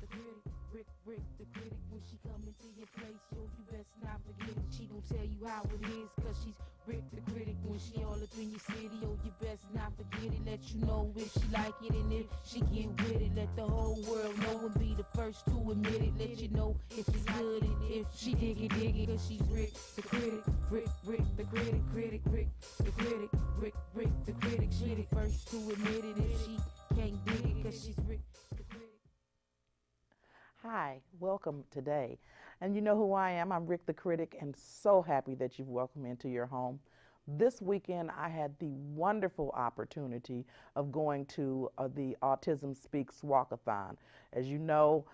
the critic, Rick, the critic. When she come into your place, yo, you best not forget it. She gon' tell you how it is, cause she's Rick, the critic. When she all up in your city, yo, you best not forget it. Let you know if she like it and if she get with it. Let the whole world know and be the first to admit it. Let you know if it's good and if she dig it, cause she's Rick, the critic, Rick, the critic, Rick, the critic, Rick, the critic. She the first to admit it if she can't dig it, cause she's Rick, the critic. Hi, welcome today. And you know who I am. I'm Rick the Critic, and so happy that you've welcomed me into your home. This weekend, I had the wonderful opportunity of going to the Autism Speaks Walkathon. As you know,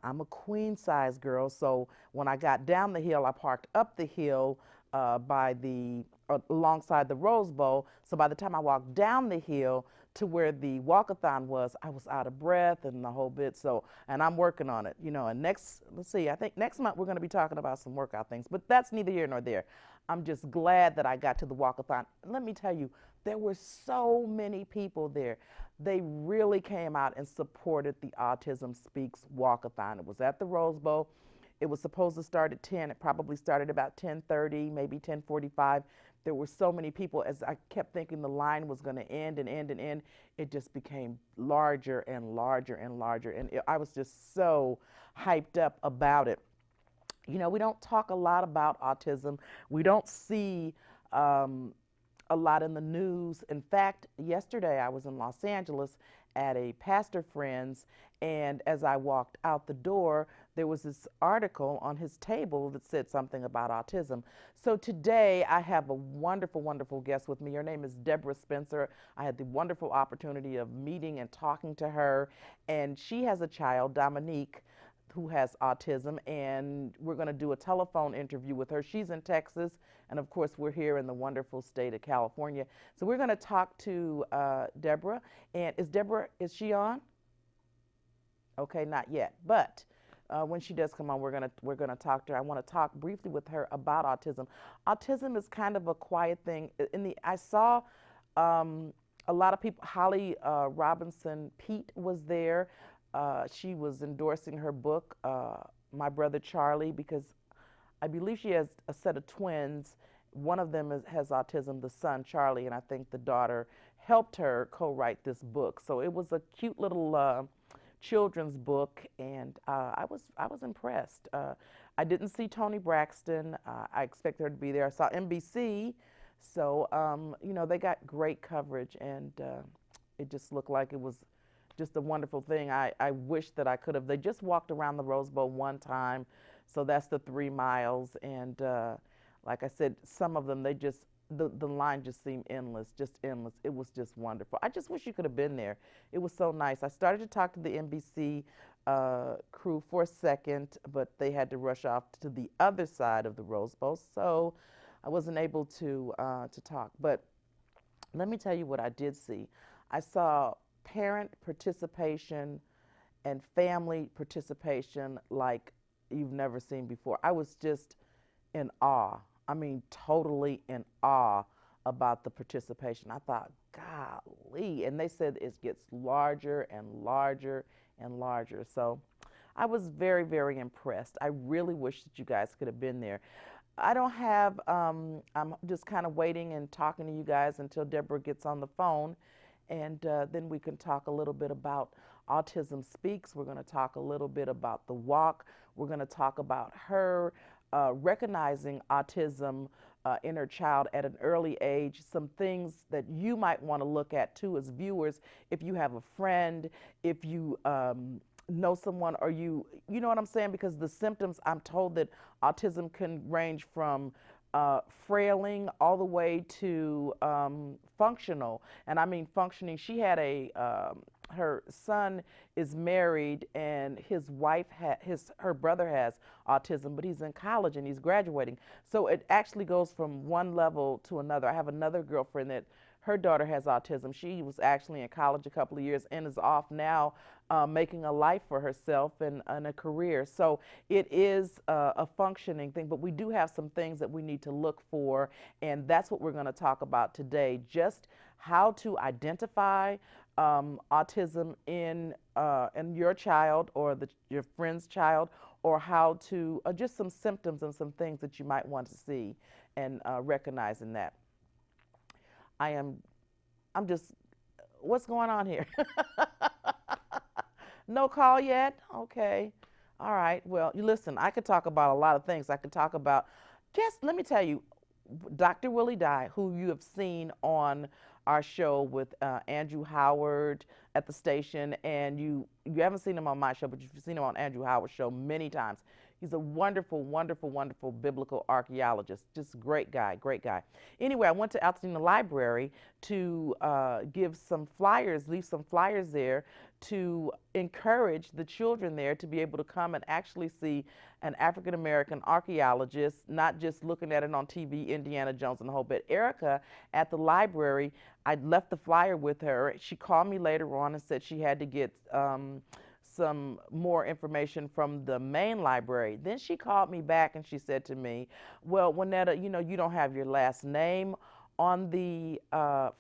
I'm a queen size girl, so when I got down the hill, I parked up the hill by the alongside the Rose Bowl. So by the time I walked down the hill to where the walkathon was, I was out of breath and the whole bit. So, and I'm working on it, you know. And next, let's see, I think next month we're going to be talking about some workout things, but that's neither here nor there. I'm just glad that I got to the walkathon. Let me tell you, there were so many people there. They really came out and supported the Autism Speaks Walkathon. It was at the Rose Bowl. It was supposed to start at 10. It probably started about 10:30, maybe 10:45. There were so many people. As I kept thinking the line was going to end and end and end, it just became larger and larger and larger. And I was just so hyped up about it. You know, we don't talk a lot about autism. We don't see a lot in the news. In fact, yesterday I was in Los Angeles at a pastor friend's, and as I walked out the door, there was this article on his table that said something about autism. So today I have a wonderful, wonderful guest with me. Her name is Deborah Spencer. I had the wonderful opportunity of meeting and talking to her, and she has a child, Dominique, who has autism, and we're going to do a telephone interview with her. She's in Texas, and of course, we're here in the wonderful state of California. So we're going to talk to Deborah. And is Deborah, is she on? Okay, not yet, but when she does come on, we're gonna talk to her. I want to talk briefly with her about autism. Autism is kind of a quiet thing. I saw a lot of people. Holly Robinson Pete was there. She was endorsing her book, My Brother Charlie, because I believe she has a set of twins. One of them has autism, the son Charlie, and I think the daughter helped her co-write this book. So it was a cute little children's book, and I was impressed. I didn't see Toni Braxton. I expect her to be there. I saw NBC, so you know, they got great coverage, and it just looked like it was just a wonderful thing. I wish that I could have. They just walked around the Rose Bowl one time, so that's the 3 miles, and like I said, some of them they just the line just seemed endless, just endless. It was just wonderful. I just wish you could have been there. It was so nice. I started to talk to the NBC crew for a second, but they had to rush off to the other side of the Rose Bowl, so I wasn't able to talk. But let me tell you what I did see. I saw parent participation and family participation like you've never seen before. I was just in awe. I mean, totally in awe about the participation. I thought, golly. And they said it gets larger and larger and larger. So I was very, very impressed. I really wish that you guys could have been there. I don't have, I'm just kind of waiting and talking to you guys until Deborah gets on the phone. And then we can talk a little bit about Autism Speaks. We're going to talk a little bit about the walk. We're going to talk about her recognizing autism in her child at an early age, some things that you might want to look at too as viewers. If you have a friend, if you know someone, or you know what I'm saying? Because the symptoms, I'm told that autism can range from frailing all the way to functional. And I mean functioning. She had her son is married, and his wife her brother has autism, but he's in college and he's graduating. So it actually goes from one level to another. I have another girlfriend that her daughter has autism. She was actually in college a couple of years and is off now making a life for herself and a career. So it is a functioning thing, but we do have some things that we need to look for, and that's what we're going to talk about today. Just how to identify autism in your child or your friend's child, or how to just some symptoms and some things that you might want to see and recognizing that. I am. I'm just. What's going on here? No call yet? Okay. All right. Well, you listen, I could talk about a lot of things. I could talk about, just let me tell you, Dr. Willie Dye, who you have seen on our show with Andrew Howard at the station, and you haven't seen him on my show, but you've seen him on Andrew Howard's show many times. He's a wonderful, wonderful, wonderful biblical archaeologist. Just great guy, great guy. Anyway, I went to Altadena Library to give some flyers, leave some flyers there to encourage the children there to be able to come and actually see an African American archaeologist, not just looking at it on TV, Indiana Jones and the whole bit. Erica at the library, I left the flyer with her. She called me later on and said she had to get some more information from the main library. Then she called me back and she said to me, well, Juanetta, you don't have your last name on the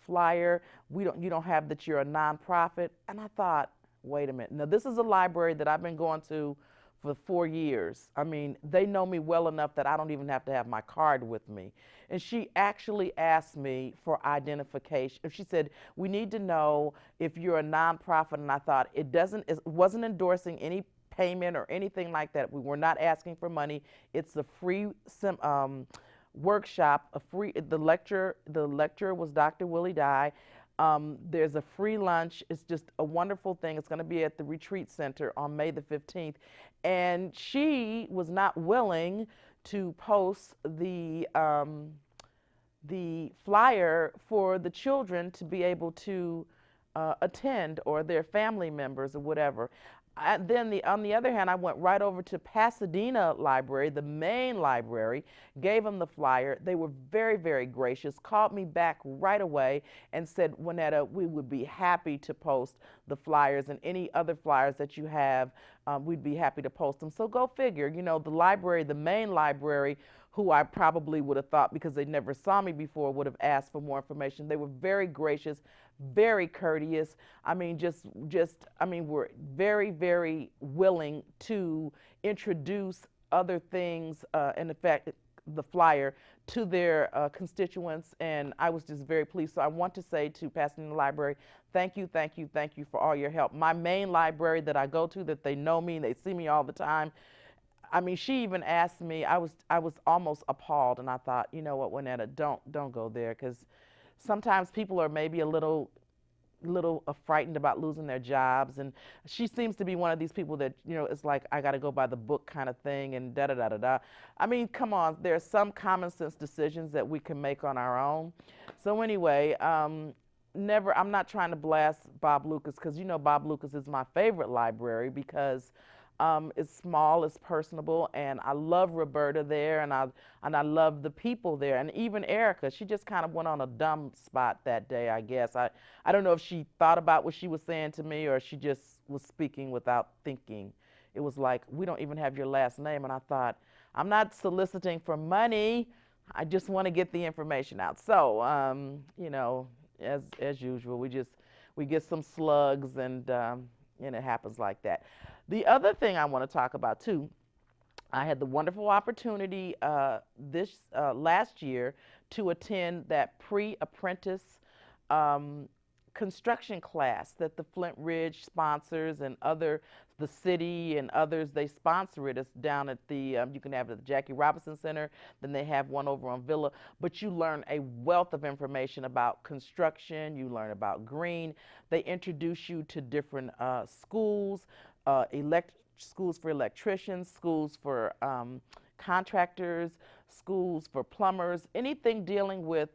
flyer. You don't have that you're a nonprofit. And I thought, wait a minute. Now, this is a library that I've been going to for 4 years. I mean, they know me well enough that I don't even have to have my card with me. And she actually asked me for identification. She said, we need to know if you're a nonprofit. And I thought, it wasn't endorsing any payment or anything like that. We were not asking for money. It's a free workshop, the lecturer was Dr. Willie Dye. There's a free lunch. It's just a wonderful thing. It's going to be at the retreat center on May the 15th. And she was not willing to post the flyer for the children to be able to attend, or their family members or whatever. Then on the other hand, I went right over to Pasadena Library, the main library, gave them the flyer. They were very, very gracious, called me back right away and said, Juanetta, we would be happy to post the flyers, and any other flyers that you have, we'd be happy to post them. So go figure, the library, the main library, who I probably would have thought, because they never saw me before, would have asked for more information. They were very gracious, very courteous. I mean, we're very, very willing to introduce other things, in effect, the flyer, to their constituents, and I was just very pleased. So I want to say to Pasadena Library, thank you, thank you, thank you for all your help. My main library that I go to, that they know me, they see me all the time, I mean, she even asked me, I was almost appalled, and I thought, you know what, Juanetta, don't go there, because sometimes people are maybe a little frightened about losing their jobs, and she seems to be one of these people that, it's like, I got to go by the book kind of thing, and da da da da da. I mean, come on, there are some common sense decisions that we can make on our own. So anyway, I'm not trying to blast Bob Lucas, because Bob Lucas is my favorite library, because it's small, it's personable, and I love Roberta there, and I love the people there, and even Erica. She just kind of went on a dumb spot that day, I guess. I don't know if she thought about what she was saying to me, or she just was speaking without thinking. It was like, we don't even have your last name, and I thought, I'm not soliciting for money. I just want to get the information out. So, as usual, we get some slugs, and it happens like that. The other thing I want to talk about too, I had the wonderful opportunity this last year to attend that pre-apprentice construction class that the Flint Ridge sponsors, and the city and others, they sponsor it. It's down at the, you can have it at the Jackie Robinson Center, then they have one over on Villa, but you learn a wealth of information about construction, you learn about green, they introduce you to different schools, schools for electricians, schools for contractors, schools for plumbers, anything dealing with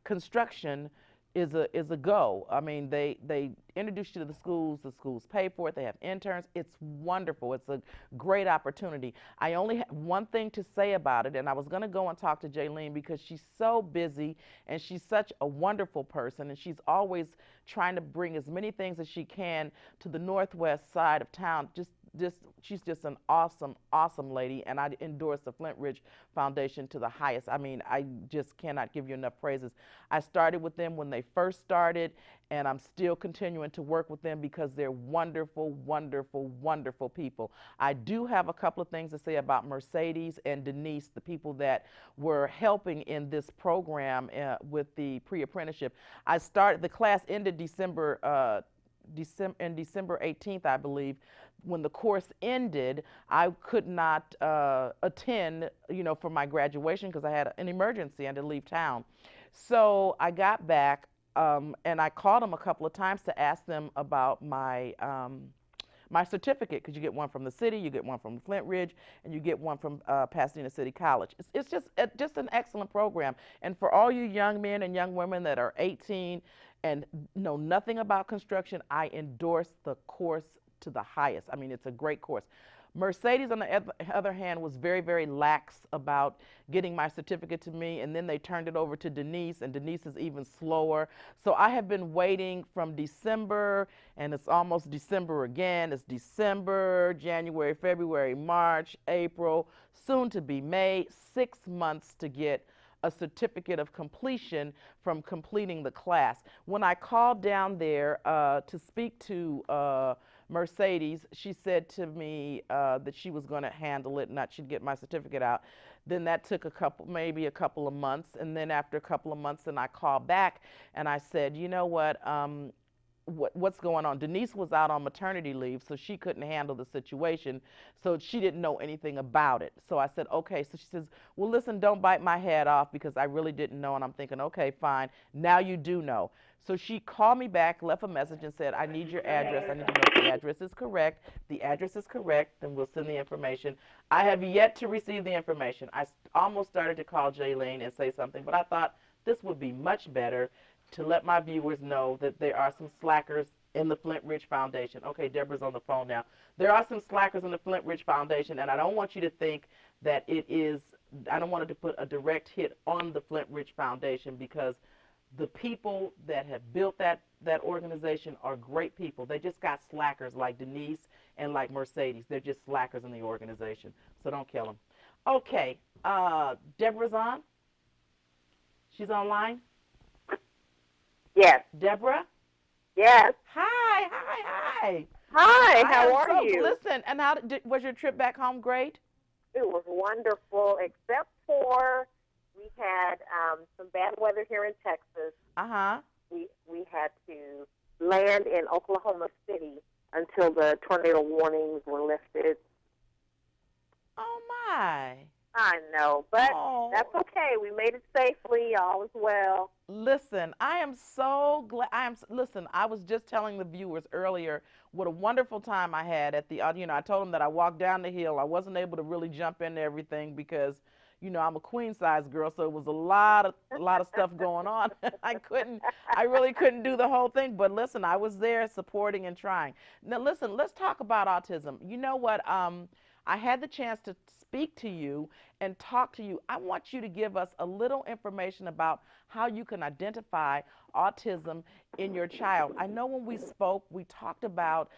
construction is a go. I mean, they introduce you to the schools pay for it, they have interns. It's wonderful. It's a great opportunity. I only have one thing to say about it, and I was going to go and talk to Jaylene because she's so busy and she's such a wonderful person, and she's always trying to bring as many things as she can to the northwest side of town. She's just an awesome lady, and I endorse the Flint Ridge Foundation to the highest. I mean, I just cannot give you enough praises. I started with them when they first started, and I'm still continuing to work with them because they're wonderful people. I do have a couple of things to say about Mercedes and Denise, the people that were helping in this program with the pre-apprenticeship. The class ended December 18th, I believe. When the course ended, I could not attend, for my graduation because I had an emergency. I had to leave town. So I got back, and I called them a couple of times to ask them about my certificate, because you get one from the city, you get one from Flint Ridge, and you get one from Pasadena City College. It's just an excellent program. And for all you young men and young women that are 18 and know nothing about construction, I endorse the course to the highest. I mean, it's a great course. Mercedes, on the other hand, was very lax about getting my certificate to me, and then they turned it over to Denise, and Denise is even slower. So I have been waiting from December, and it's almost December again. It's December, January, February, March, April, soon to be May, 6 months to get a certificate of completion from completing the class. When I called down there to speak to Mercedes, she said to me that she was going to handle it and that she'd get my certificate out. Then that took maybe a couple of months, and then after a couple of months, then I called back and I said, you know what's going on? Denise was out on maternity leave, so she couldn't handle the situation, so she didn't know anything about it. So I said, okay. So she says, well, listen, don't bite my head off, because I really didn't know. And I'm thinking, okay, fine, now you do know. So she called me back, left a message, and said, I need your address. I need to know if the address is correct. The address is correct, then we'll send the information. I have yet to receive the information. I almost started to call Jaylene and say something, but I thought this would be much better to let my viewers know that there are some slackers in the Flint Ridge Foundation. Okay, Deborah's on the phone now. There are some slackers in the Flint Ridge Foundation, and I don't want you to think that I don't want it to put a direct hit on the Flint Ridge Foundation, because the people that have built that organization are great people. They just got slackers like Denise and like Mercedes. They're just slackers in the organization, so don't kill them. Okay, Deborah's on? She's online? Yes. Deborah? Yes. Hi. Hi, how are you? Listen, and was your trip back home great? It was wonderful, except for we had some bad weather here in Texas. Uh-huh. We had to land in Oklahoma City until the tornado warnings were lifted. Oh, my. I know, but that's okay. We made it safely. All is well. Listen, I am so glad. Listen, I was just telling the viewers earlier what a wonderful time I had at the, I told them that I walked down the hill. I wasn't able to really jump into everything because, I'm a queen size girl, so it was a lot of stuff going on. I really couldn't do the whole thing, but listen, I was there supporting and trying. Now listen, let's talk about autism. You know what? I had the chance to speak to you and talk to you. I want you to give us a little information about how you can identify autism in your child. I know when we spoke, we talked about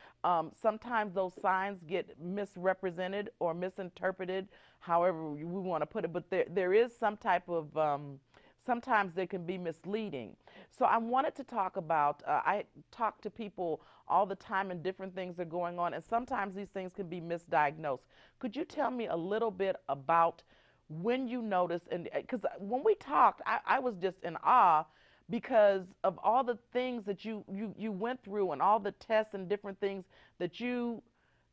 sometimes those signs get misrepresented or misinterpreted, however we want to put it, but there is some type of sometimes they can be misleading. So I wanted to talk about, I talk to people all the time and different things are going on, and sometimes these things can be misdiagnosed. Could you tell me a little bit about when you noticed, and because when we talked, I was just in awe because of all the things that you went through and all the tests and different things that you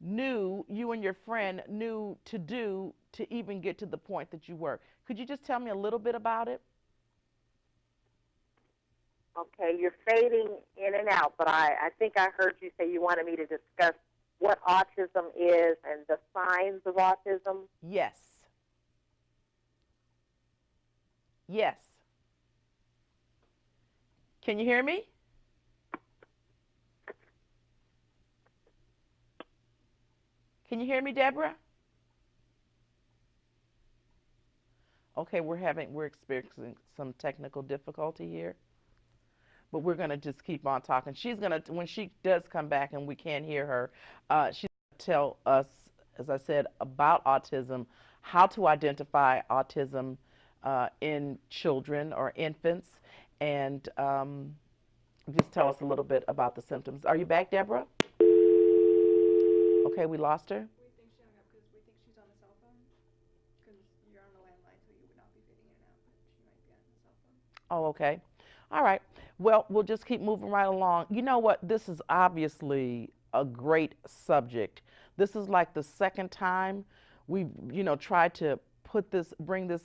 and your friend knew to do to even get to the point that you were. Could you just tell me a little bit about it? Okay, you're fading in and out, but I think I heard you say you wanted me to discuss what autism is and the signs of autism. Yes. Yes. Can you hear me? Can you hear me, Deborah? Okay, we're experiencing some technical difficulty here, but we're gonna just keep on talking. She's gonna, when she does come back and we can't hear her, she's gonna tell us, as I said, about autism, how to identify autism in children or infants, and just tell us a little bit about the symptoms. Are you back, Deborah? Okay, we lost her. We think she hung up because we think she's on the cell phone. Because you're on the landline, so you would not be fading in and out, but she might be on the cell phone. Oh, okay. All right. Well, we'll just keep moving right along. You know what? This is obviously a great subject. This is like the second time we've, tried to bring this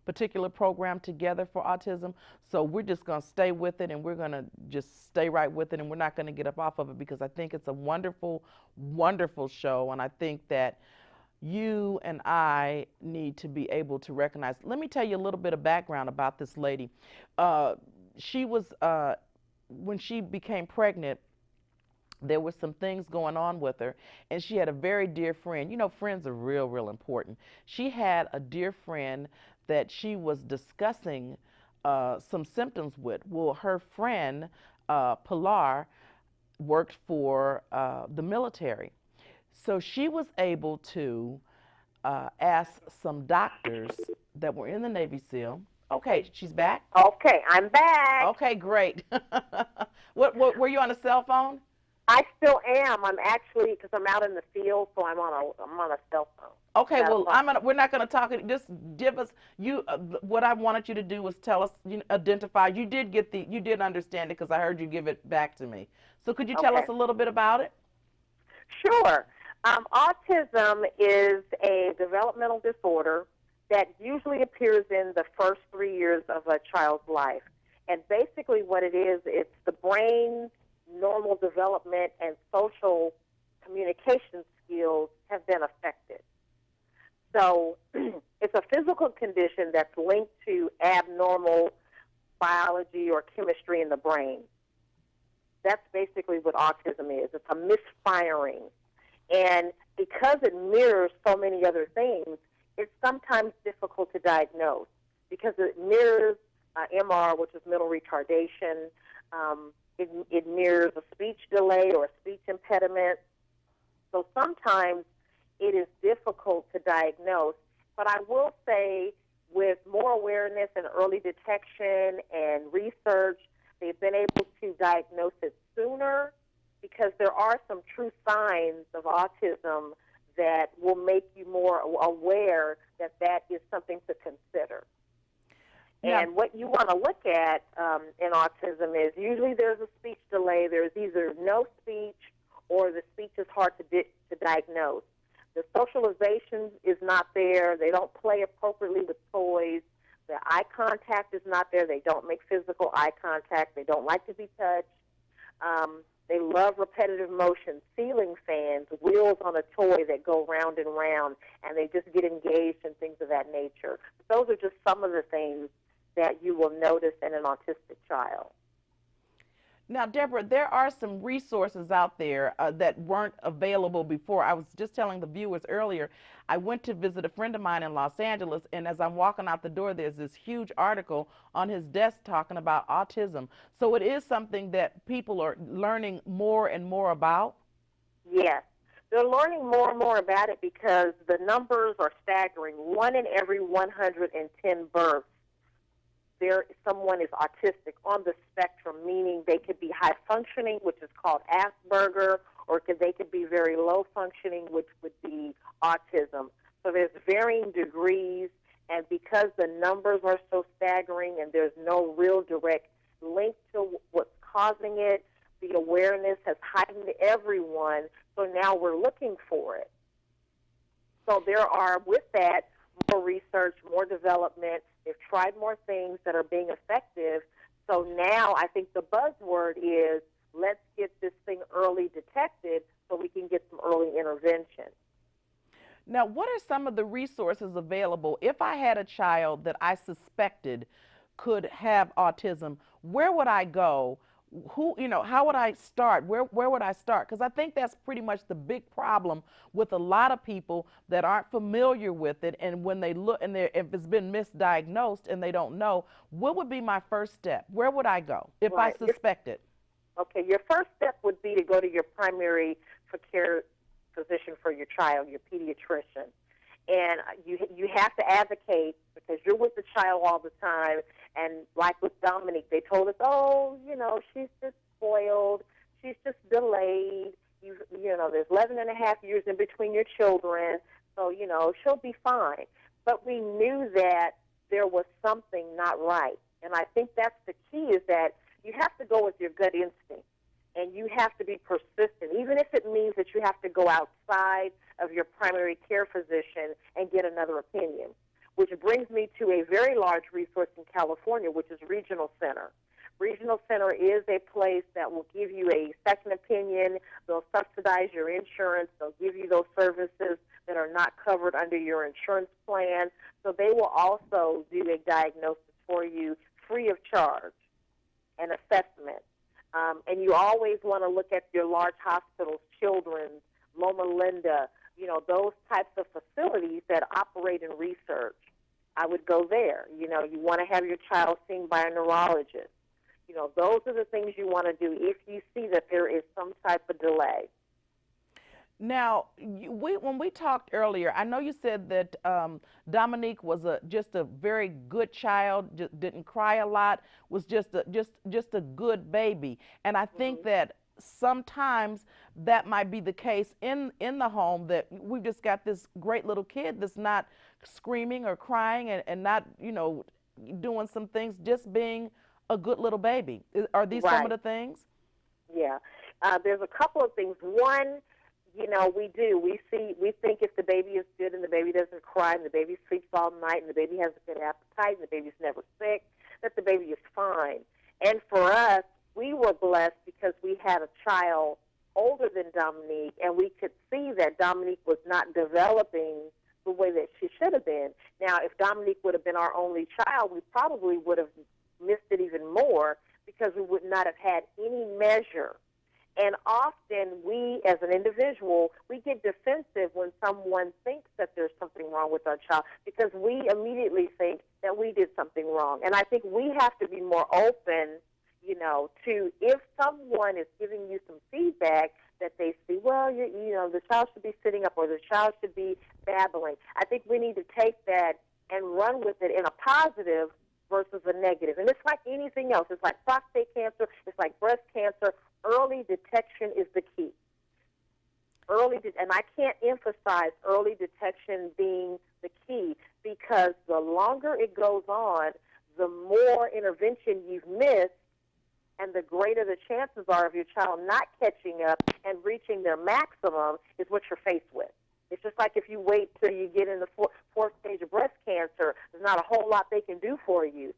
particular program together for autism. So we're just going to stay with it, and we're going to just stay right with it, and we're not going to get up off of it, because I think it's a wonderful, wonderful show, and I think that you and I need to be able to recognize. Let me tell you a little bit of background about this lady. She was, when she became pregnant, there were some things going on with her, and she had a very dear friend. You know, friends are real, real important. She had a dear friend that she was discussing some symptoms with. Well, her friend, Pilar, worked for the military. So she was able to ask some doctors that were in the Navy SEAL. Okay, she's back? Okay, I'm back. Okay, great. What were you on a cell phone? I still am. I'm actually, because I'm out in the field, so I'm on a cell phone. Okay, well, we're not going to talk. Just give us what I wanted you to do was tell us, identify. You did understand it, because I heard you give it back to me. So could you tell us a little bit about it? Sure. Autism is a developmental disorder that usually appears in the first 3 years of a child's life. And basically what it is, it's the brain's normal development and social communication skills have been affected. So it's a physical condition that's linked to abnormal biology or chemistry in the brain. That's basically what autism is. It's a misfiring. And because it mirrors so many other things, it's sometimes difficult to diagnose, because it mirrors MR, which is mental retardation. It mirrors a speech delay or a speech impediment. So sometimes it is difficult to diagnose. But I will say, with more awareness and early detection and research, they've been able to diagnose it sooner, because there are some true signs of autism that will make you more aware that that is something to consider. Yeah. And what you want to look at in autism is usually there's a speech delay. There's either no speech or the speech is hard to diagnose. The socialization is not there. They don't play appropriately with toys. The eye contact is not there. They don't make physical eye contact. They don't like to be touched. They love repetitive motion, ceiling fans, wheels on a toy that go round and round, and they just get engaged in things of that nature. Those are just some of the things that you will notice in an autistic child. Now, Deborah, there are some resources out there that weren't available before. I was just telling the viewers earlier, I went to visit a friend of mine in Los Angeles, and as I'm walking out the door, there's this huge article on his desk talking about autism. So it is something that people are learning more and more about? Yes. They're learning more and more about it because the numbers are staggering. 1 in every 110 births, someone is autistic on the spectrum, meaning they could be high functioning, which is called Asperger, or they could be very low functioning, which would be autism. So there's varying degrees, and because the numbers are so staggering and there's no real direct link to what's causing it, the awareness has heightened everyone, so now we're looking for it. So there are, with that, more research, more development. They've tried more things that are being effective. So now I think the buzzword is, let's get this thing early detected so we can get some early intervention. Now, what are some of the resources available? If I had a child that I suspected could have autism, where would I go? who, how would I start? Where would I start? Because I think that's pretty much the big problem with a lot of people that aren't familiar with it. And when they look, and if it's been misdiagnosed and they don't know, what would be my first step? Where would I go if I Right. suspect it? Okay, your first step would be to go to your primary care physician for your child, your pediatrician. And you have to advocate because you're with the child all the time. And like with Dominique, they told us, oh, she's just spoiled. She's just delayed. There's 11 and a half years in between your children. So, she'll be fine. But we knew that there was something not right. And I think that's the key is that you have to go with your gut instinct. And you have to be persistent, even if it means that you have to go outside of your primary care physician and get another opinion, which brings me to a very large resource in California, which is Regional Center. Regional Center is a place that will give you a second opinion. They'll subsidize your insurance. They'll give you those services that are not covered under your insurance plan. So they will also do a diagnosis for you free of charge, an assessment. And you always want to look at your large hospitals, Children's, Loma Linda, those types of facilities that operate in research. I would go there. You want to have your child seen by a neurologist. Those are the things you want to do if you see that there is some type of delay. Now, when we talked earlier, I know you said that Dominique was just a very good child, just didn't cry a lot, was just a good baby, and I think that sometimes that might be the case in the home, that we've just got this great little kid that's not screaming or crying and not doing some things, just being a good little baby. Are these some of the things? Yeah, there's a couple of things. One, we think if the baby is good and the baby doesn't cry and the baby sleeps all night and the baby has a good appetite and the baby's never sick, that the baby is fine. And for us, we were blessed because we had a child older than Dominique, and we could see that Dominique was not developing the way that she should have been. Now, if Dominique would have been our only child, we probably would have missed it even more because we would not have had any measure. And often we, as an individual, we get defensive when someone thinks that there's something wrong with our child because we immediately think that we did something wrong. And I think we have to be more open, to if someone is giving you some feedback that they see, well, the child should be sitting up or the child should be babbling. I think we need to take that and run with it in a positive versus a negative. And it's like anything else. It's like prostate cancer. It's like breast cancer. Early detection is the key. And I can't emphasize early detection being the key because the longer it goes on, the more intervention you've missed and the greater the chances are of your child not catching up and reaching their maximum is what you're faced with. It's just like if you wait till you get in the fourth stage of breast cancer, there's not a whole lot they can do for you.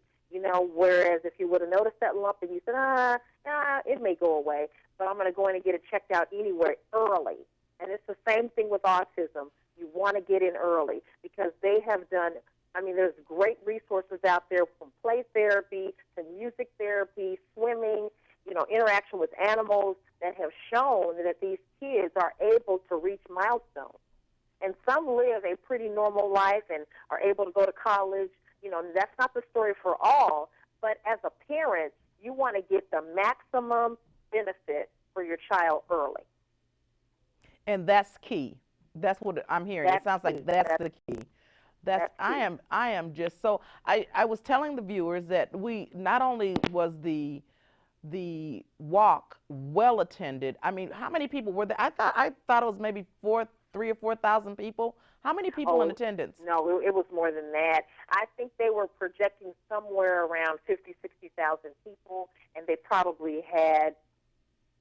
Whereas if you would have noticed that lump and you said, it may go away, but I'm going to go in and get it checked out anyway early. And it's the same thing with autism. You want to get in early because they have done, there's great resources out there from play therapy to music therapy, swimming, interaction with animals that have shown that these kids are able to reach milestones. And some live a pretty normal life and are able to go to college. That's not the story for all, but as a parent, you want to get the maximum benefit for your child early. And that's key. That's what I'm hearing. It sounds like that's the key. I am just so I was telling the viewers that we not only was the walk well attended. How many people were there? I thought it was maybe 3,000 or 4,000 people. How many people in attendance? No, it was more than that. I think they were projecting somewhere around 60,000 people, and they probably had,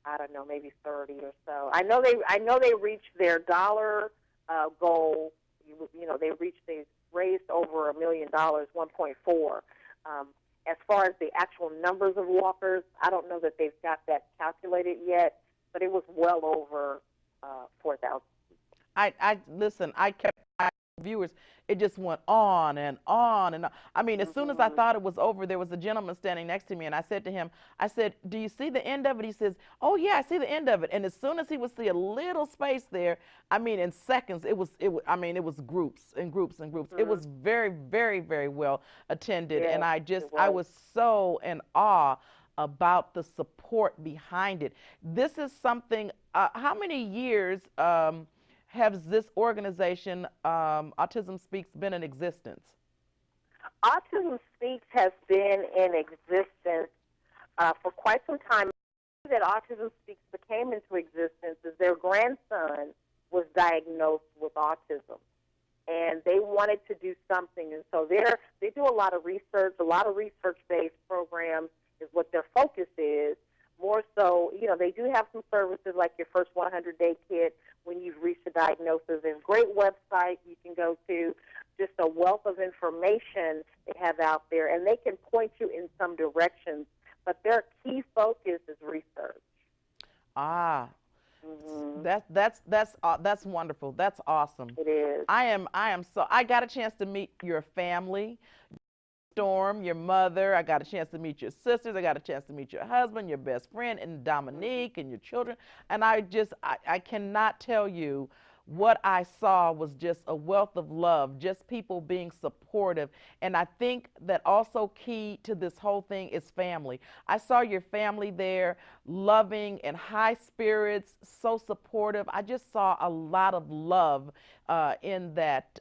I don't know, maybe 30 or so. I know they reached their dollar goal. They raised over $1 million, 1.4. As far as the actual numbers of walkers, I don't know that they've got that calculated yet, but it was well over 4,000. Listen. I kept viewers, it just went on and on and on. I mean, as soon as I Mhm. thought it was over, there was a gentleman standing next to me, and I said to him, I said, "Do you see the end of it?" He says, "Oh yeah, I see the end of it." And as soon as he would see a little space there, I mean, in seconds, I mean, it was groups and groups and groups. It Mhm. was very, very, very well attended, and Yes, it I was. was so in awe about the support behind it. This is something. How many years? Has this organization, Autism Speaks, been in existence? Autism Speaks has been in existence for quite some time. That Autism Speaks became into existence is their grandson was diagnosed with autism, and they wanted to do something, and so they do a lot of research, a lot of research-based programs is what their focus is. More so, you know, they do have some services like your first 100-day kit when you've reached a diagnosis. There's a great website you can go to, just a wealth of information they have out there, and they can point you in some directions. But their key focus is research. Ah, Hmm. that's wonderful. That's awesome. It is. I am so I got a chance to meet your family, Storm, your mother. I got a chance to meet your sisters. I got a chance to meet your husband, your best friend, and Dominique, and your children. And I cannot tell you what I saw was just a wealth of love, just people being supportive. And I think that also key to this whole thing is family. I saw your family there, loving and high spirits, so supportive. I just saw a lot of love in that.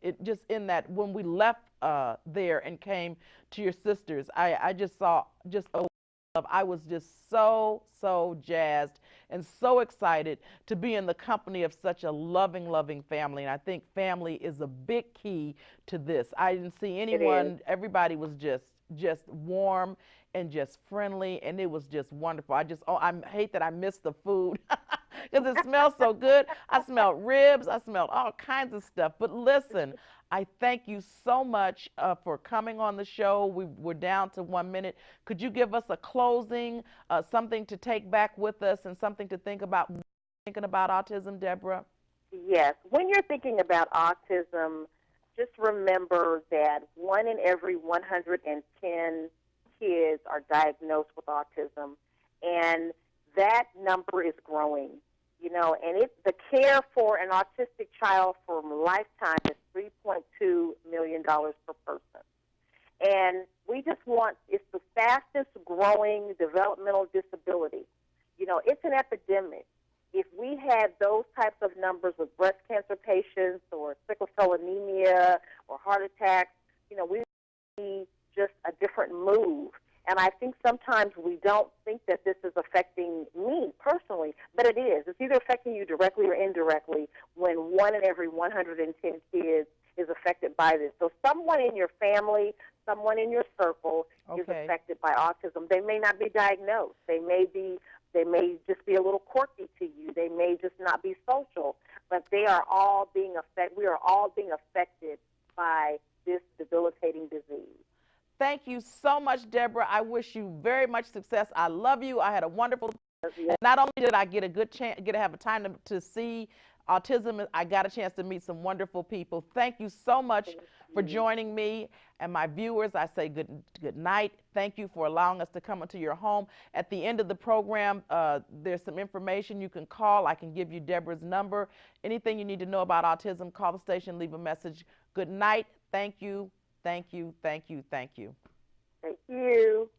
It just in that when we left there and came to your sisters, I just saw just a love. I was just so jazzed and so excited to be in the company of such a loving family. And I think family is a big key to this. I didn't see It is. anyone, everybody was just warm and just friendly, and it was just wonderful. I hate that I missed the food because it smells so good. I smelled ribs, I smelled all kinds of stuff. But listen, I thank you so much for coming on the show. We're down to 1 minute. Could you give us a closing, something to take back with us, and something to think about thinking about autism, Deborah? Yes. When you're thinking about autism, just remember that 1 in every 110 kids are diagnosed with autism, and that number is growing. You know, and the care for an autistic child for a lifetime is $3.2 million per person. And we just want, it's the fastest growing developmental disability. You know, it's an epidemic. If we had those types of numbers with breast cancer patients or sickle cell anemia or heart attacks, you know, we would see just a different move. And I think sometimes we don't think that this is affecting me personally, but it is. It's either affecting you directly or indirectly when 1 in every 110 kids is affected by this. So someone in your family, someone in your circle is Okay. affected by autism. They may not be diagnosed. They may just be a little quirky to you. They may just not be social, but they are all being affected. We are all being affected by this debilitating disease. Thank you so much, Deborah. I wish you very much success. I love you. I had a wonderful time. And not only did I get a good chance, get to have a time to see autism, I got a chance to meet some wonderful people. Thank you so much for joining me and my viewers. I say good night. Thank you for allowing us to come into your home. At the end of the program, there's some information you can call. I can give you Deborah's number. Anything you need to know about autism, call the station, leave a message. Good night. Thank you. Thank you, thank you, thank you. Thank you.